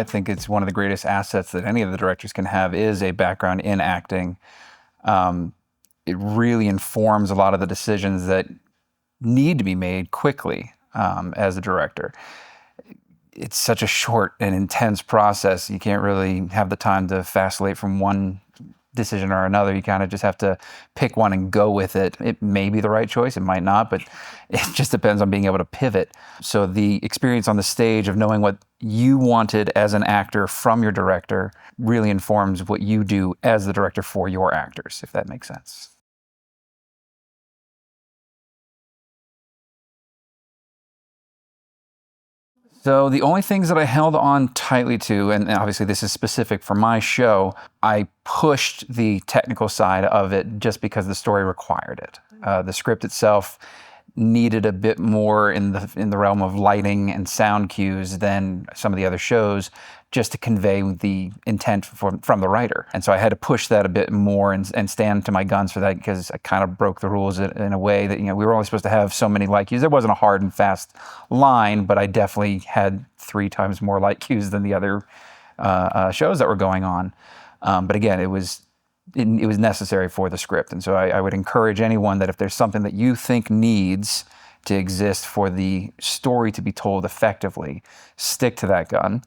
I think it's one of the greatest assets that any of the directors can have is a background in acting. It really informs a lot of the decisions that need to be made quickly as a director. It's such a short and intense process. You can't really have the time to vacillate from one decision or another. You kind of just have to pick one and go with it. It may be the right choice, it might not, but it just depends on being able to pivot. So the experience on the stage of knowing what you wanted as an actor from your director really informs what you do as the director for your actors, if that makes sense. So the only things that I held on tightly to, and obviously this is specific for my show, I pushed the technical side of it just because the story required it. The script itself needed a bit more in the realm of lighting and sound cues than some of the other shows, just to convey the intent from the writer. And so I had to push that a bit more and stand to my guns for that, because I kind of broke the rules in a way that, we were only supposed to have so many light cues. There wasn't a hard and fast line, but I definitely had 3 times more light cues than the other shows that were going on. But again, it was necessary for the script. And so I would encourage anyone that if there's something that you think needs to exist for the story to be told effectively, stick to that gun.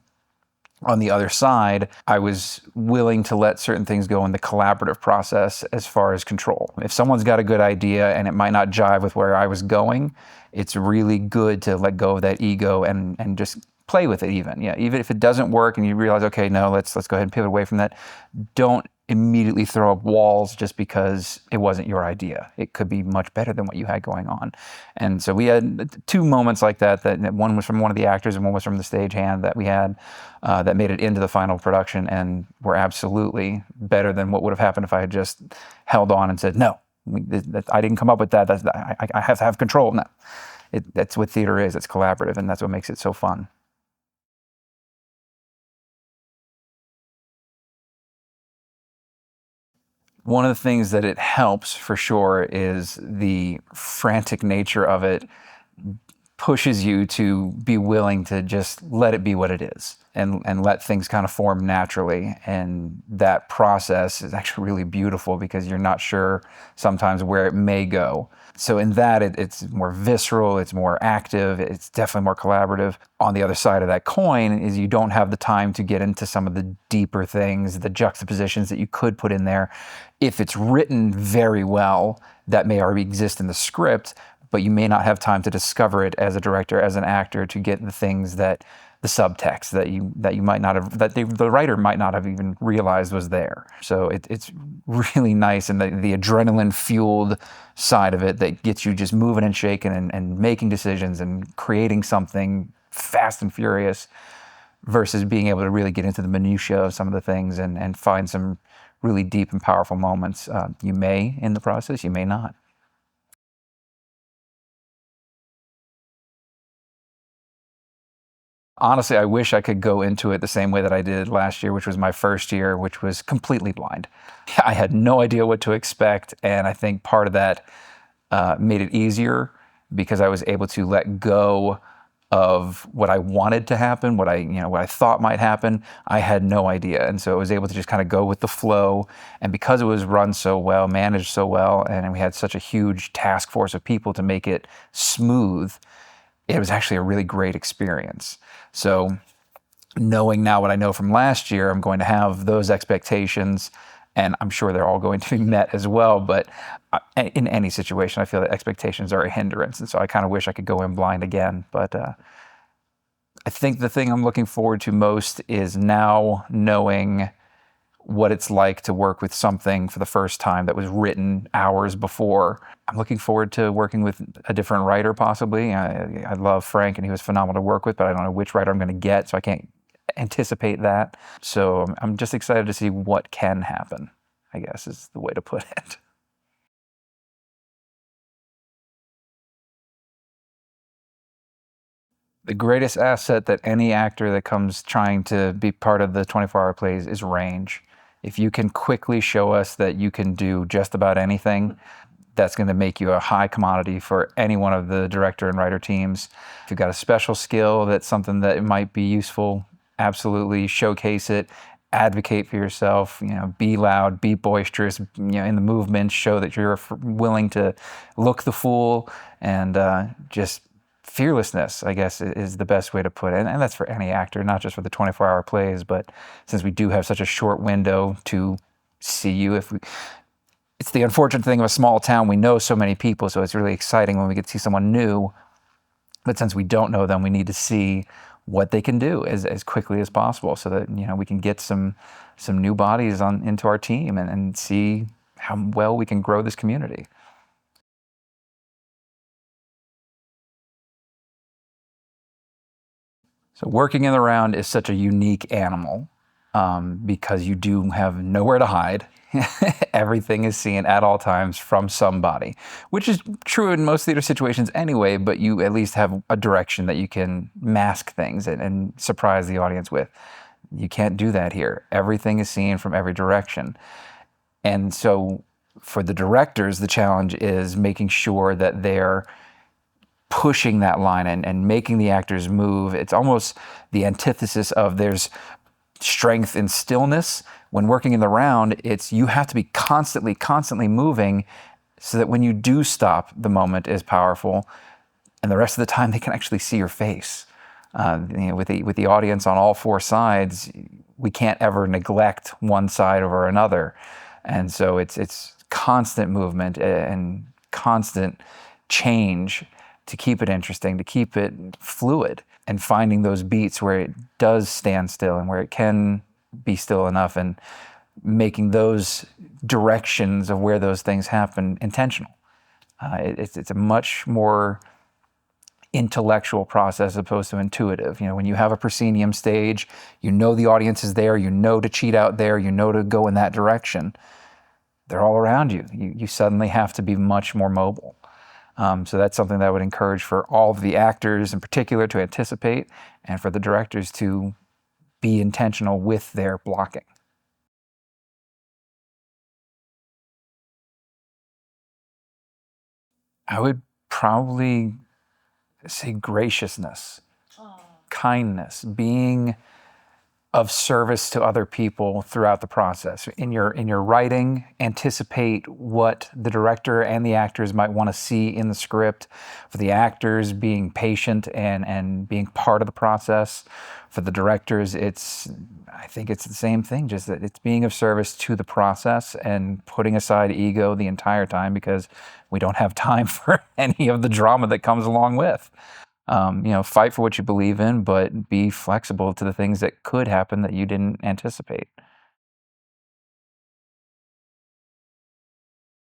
On the other side, I was willing to let certain things go in the collaborative process as far as control. If someone's got a good idea and it might not jive with where I was going, it's really good to let go of that ego and just play with it even. Yeah, even if it doesn't work and you realize, okay, no, let's go ahead and pivot away from that. Don't immediately throw up walls just because it wasn't your idea. It could be much better than what you had going on. And so we had 2 moments like that one was from one of the actors and one was from the stagehand that we had that made it into the final production, and were absolutely better than what would have happened if I had just held on and said, no, I didn't come up with that. I have to have control. No, that's what theater is. It's collaborative, and that's what makes it so fun. One of the things that it helps for sure is the frantic nature of it pushes you to be willing to just let it be what it is and let things kind of form naturally. And that process is actually really beautiful because you're not sure sometimes where it may go. So in that, it's more visceral, it's more active, it's definitely more collaborative. On the other side of that coin is you don't have the time to get into some of the deeper things, the juxtapositions that you could put in there. If it's written very well, that may already exist in the script, but you may not have time to discover it as a director, as an actor, to get the things that the subtext that you might not have, that the writer might not have even realized was there. So it's really nice, and the adrenaline fueled side of it that gets you just moving and shaking and making decisions and creating something fast and furious, versus being able to really get into the minutiae of some of the things and find some really deep and powerful moments. You may in the process, you may not. Honestly, I wish I could go into it the same way that I did last year, which was my first year, which was completely blind. I had no idea what to expect, and I think part of that made it easier because I was able to let go of what I wanted to happen, what I thought might happen. I had no idea, and so I was able to just kind of go with the flow. And because it was run so well, managed so well, and we had such a huge task force of people to make it smooth, it was actually a really great experience. So knowing now what I know from last year, I'm going to have those expectations, and I'm sure they're all going to be met as well. But in any situation, I feel that expectations are a hindrance. And so I kind of wish I could go in blind again. But I think the thing I'm looking forward to most is now knowing what it's like to work with something for the first time that was written hours before. I'm looking forward to working with a different writer, possibly. I love Frank, and he was phenomenal to work with, but I don't know which writer I'm going to get, so I can't anticipate that. So I'm just excited to see what can happen, I guess is the way to put it. The greatest asset that any actor that comes trying to be part of the 24-hour plays is range. If you can quickly show us that you can do just about anything, that's going to make you a high commodity for any one of the director and writer teams. If you've got a special skill, that's something that might be useful. absolutely showcase it, advocate for yourself, be loud, be boisterous, in the movement, show that you're willing to look the fool, and just fearlessness, I guess, is the best way to put it. And that's for any actor, not just for the 24-hour plays, but since we do have such a short window to see you, it's the unfortunate thing of a small town. We know so many people, so it's really exciting when we get to see someone new. But since we don't know them, we need to see what they can do as quickly as possible, so that we can get some new bodies into our team and see how well we can grow this community. So working in the round is such a unique animal, because you do have nowhere to hide. Everything is seen at all times from somebody, which is true in most theater situations anyway, but you at least have a direction that you can mask things and surprise the audience with. You can't do that here. Everything is seen from every direction. And so for the directors, the challenge is making sure that they're pushing that line and making the actors move. It's almost the antithesis of there's strength in stillness. When working in the round, it's you have to be constantly moving, so that when you do stop, the moment is powerful, and the rest of the time they can actually see your face. With the audience on all four sides, we can't ever neglect one side over another, and so it's constant movement and constant change to keep it interesting, to keep it fluid, and finding those beats where it does stand still and where it can be still enough, and making those directions of where those things happen intentional. It's a much more intellectual process as opposed to intuitive. When you have a proscenium stage, the audience is there, to cheat out there, to go in that direction. They're all around you. You suddenly have to be much more mobile. So that's something that I would encourage for all of the actors in particular to anticipate, and for the directors to be intentional with their blocking. I would probably say graciousness, kindness, being of service to other people throughout the process. In your writing, anticipate what the director and the actors might want to see in the script. For the actors, being patient and being part of the process. For the directors, I think it's the same thing, just that it's being of service to the process and putting aside ego the entire time, because we don't have time for any of the drama that comes along with. Fight for what you believe in, but be flexible to the things that could happen that you didn't anticipate.